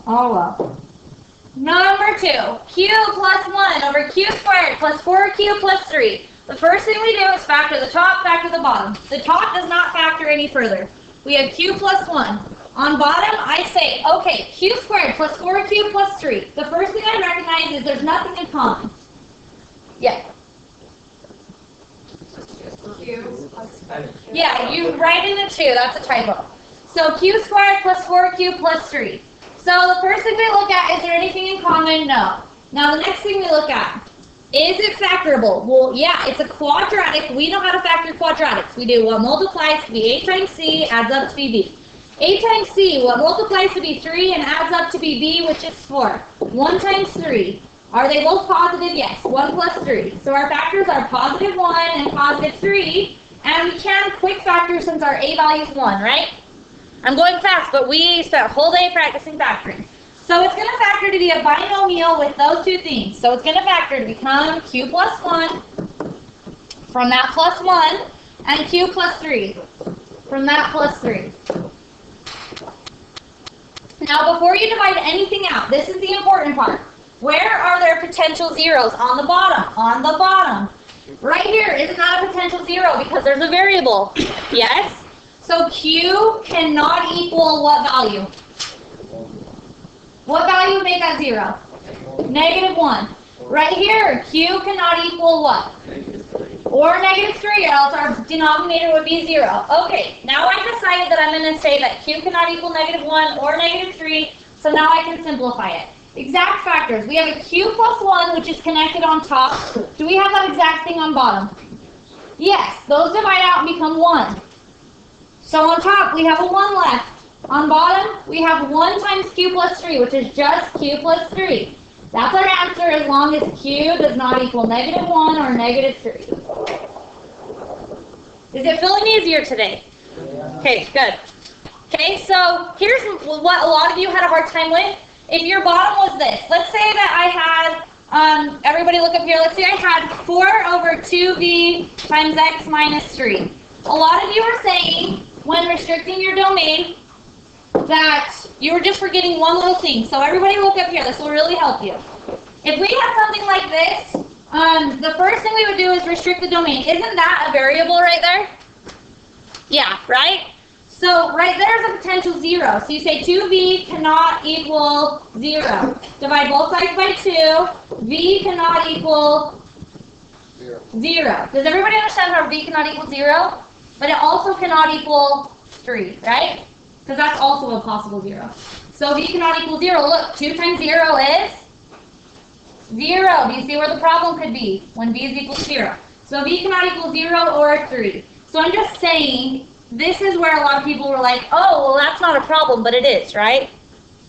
Oh well. Number 2, q plus 1 over q squared plus 4q plus 3. The first thing we do is factor the top, factor the bottom. The top does not factor any further. We have q plus 1. On bottom, I say, okay, q squared plus 4q plus 3. The first thing I recognize is there's nothing in common. Yeah. Yeah, you write in the 2, that's a typo. So q squared plus 4q plus 3. So the first thing we look at, is there anything in common? No. Now the next thing we look at, is it factorable? Well, yeah, it's a quadratic. We know how to factor quadratics. We do what multiplies to be a times c adds up to be b. A times c, what multiplies to be 3 and adds up to be b, which is 4. 1 times 3. Are they both positive? Yes. 1 plus 3. So our factors are positive 1 and positive 3. And we can quick factor since our a value is 1, right? I'm going fast, but we spent a whole day practicing factoring. So it's going to factor to be a binomial with those two things. So it's going to factor to become q plus 1 from that plus 1 and q plus 3 from that plus 3. Now before you divide anything out, this is the important part. Where are there potential zeros? On the bottom. On the bottom. Right here is not a potential zero because there's a variable. Yes? So q cannot equal what value? What value would make that 0? Negative 1. Right here, q cannot equal what? Or negative 3, or else our denominator would be 0. Okay, now I've decided that I'm going to say that q cannot equal negative 1 or negative 3, so now I can simplify it. Exact factors. We have a q plus 1, which is connected on top. Do we have that exact thing on bottom? Yes, those divide out and become 1. So on top, we have a 1 left. On bottom, we have 1 times q plus 3, which is just q plus 3. That's our answer as long as q does not equal negative 1 or negative 3. Is it feeling easier today? Okay, good. Okay, so here's what a lot of you had a hard time with. If your bottom was this, let's say that I had, everybody look up here, let's say I had 4 over 2v times x minus 3. A lot of you are saying, when restricting your domain, that you were just forgetting one little thing. So everybody look up here. This will really help you. If we have something like this, the first thing we would do is restrict the domain. Isn't that a variable right there? Yeah, right? So right there is a potential 0. So you say 2v cannot equal 0. Divide both sides by 2. V cannot equal 0. Does everybody understand how v cannot equal 0? But it also cannot equal 3, right? Because that's also a possible 0. So v cannot equal 0. Look, 2 times 0 is 0. Do you see where the problem could be when v is equal to 0? So v cannot equal 0 or 3. So I'm just saying, this is where a lot of people were like, oh, well, that's not a problem, but it is, right?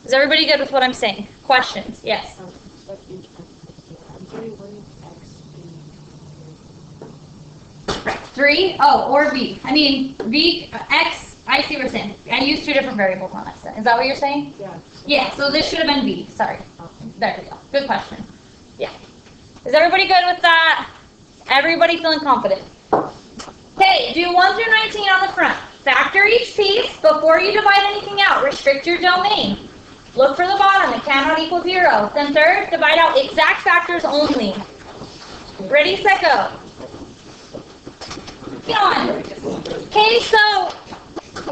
Is everybody good with what I'm saying? Questions? Yes. 3? Oh, or v. I mean, v, x, I see what you're saying. I used 2 different variables on that. Is that what you're saying? Yeah. Yeah, so this should have been v. Sorry. There we go. Good question. Yeah. Is everybody good with that? Everybody feeling confident? Okay, do 1 through 19 on the front. Factor each piece before you divide anything out. Restrict your domain. Look for the bottom. It cannot equal 0. Then third, divide out exact factors only. Ready, set, go. Get on. Okay, so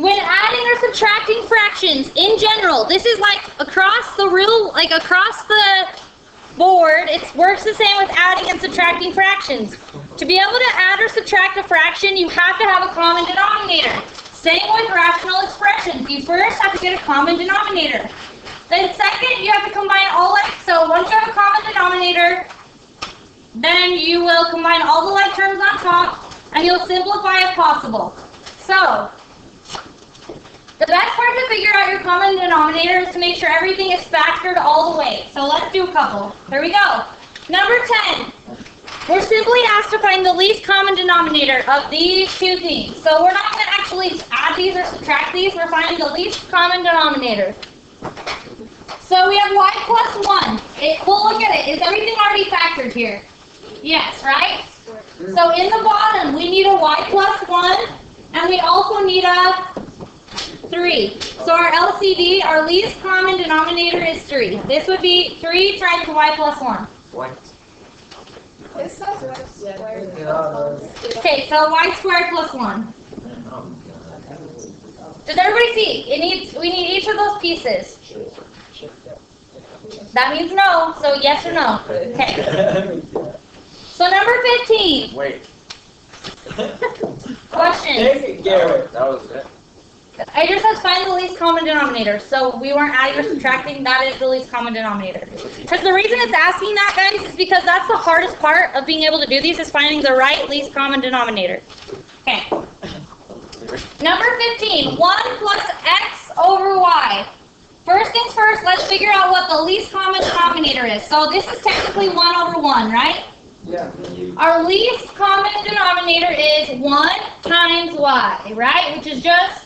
when adding or subtracting fractions in general, this is like across the board, it works the same with adding and subtracting fractions. To be able to add or subtract a fraction, you have to have a common denominator. Same with rational expressions. You first have to get a common denominator. Then second, you have to combine all like, so once you have a common denominator, then you will combine all the like terms on top, and you'll simplify if possible. So, the best part to figure out your common denominator is to make sure everything is factored all the way. So let's do a couple. Here we go. Number 10. We're simply asked to find the least common denominator of these two things. So we're not going to actually add these or subtract these. We're finding the least common denominator. So we have y plus 1. We'll look at it. Is everything already factored here? Yes, right? So in the bottom, we need a y plus 1, and we also need a 3 3. So our LCD, our least common denominator is 3. This would be 3 times y plus 1. Okay, so y squared plus 1. Does everybody see? We need each of those pieces. That means no, so yes or no. Okay. So number 15. Wait. Questions? Garrett. That was it. I just said find the least common denominator. So we weren't adding or subtracting. That is the least common denominator. Because the reason it's asking that, guys, is because that's the hardest part of being able to do these is finding the right least common denominator. Okay. Number 15. 1 plus x over y. First things first, let's figure out what the least common denominator is. So this is technically 1 over 1, right? Yeah. Our least common denominator is 1 times y, right? Which is just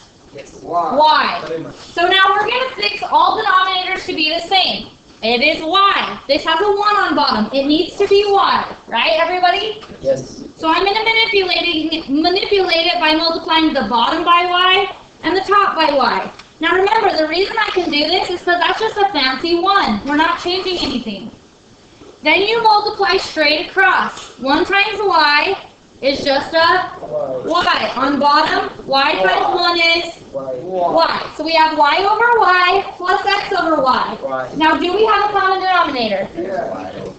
y. So now we're going to fix all denominators to be the same. It is y. This has a 1 on bottom. It needs to be y, right, everybody? Yes. So I'm going to manipulate it by multiplying the bottom by y and the top by y. Now remember, the reason I can do this is because that's just a fancy 1. We're not changing anything. Then you multiply straight across. 1 times y is just a y. On bottom, y times 1 is y. So we have y over y plus x over y. Now, do we have a common denominator?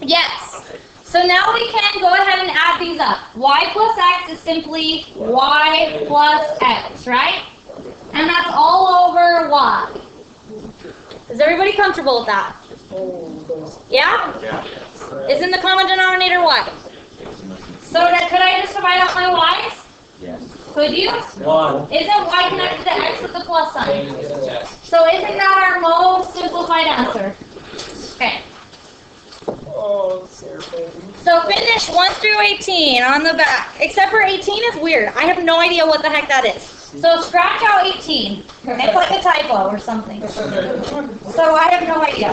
Yes. So now we can go ahead and add these up. Y plus x is simply y plus x, right? And that's all over y. Is everybody comfortable with that? Yeah? Yeah. Isn't the common denominator y? So could I just divide out my y's? Yes. Could you? 1. Isn't y connected to x with the plus sign? Yes. So isn't that our most simplified answer? Okay. Oh, Sarah, baby. So finish 1 through 18 on the back. Except for 18 is weird. I have no idea what the heck that is. So scratch out 18. It's like a typo or something. So I have no idea.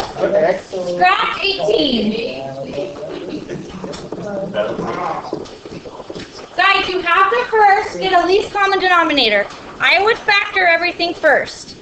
Scratch 18. Guys, you have to first get a least common denominator. I would factor everything first.